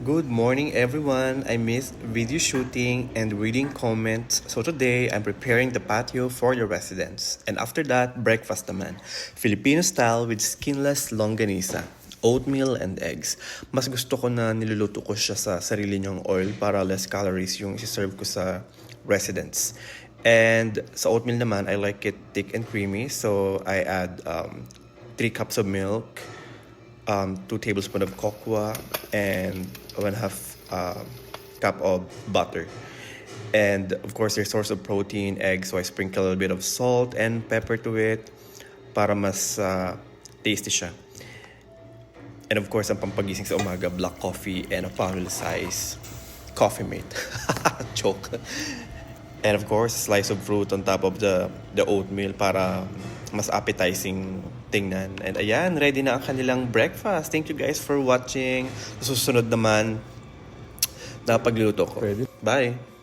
Good morning, everyone. I missed video shooting and reading comments. So today, I'm preparing the patio for the residents. And after that, breakfast naman. Filipino style with skinless longganisa, oatmeal and eggs. Mas gusto ko na niluluto ko siya sa sarili niyong oil para less calories yung isi-serve ko sa residents. And sa oatmeal naman, I like it thick and creamy. So I add 3 cups of milk, 2 tablespoons of cocoa, and 1/2 cup of butter. And of course, there's source of protein, egg, so I sprinkle a little bit of salt and pepper to it para mas tasty siya. And of course, ang pampagising sa umaga, black coffee and a family size coffee mate. Joke. And of course, a slice of fruit on top of the oatmeal para mas appetizing tingnan. And ayan, ready na ang kanilang breakfast. Thank you guys for watching. Susunod naman na pagluto ko. Bye!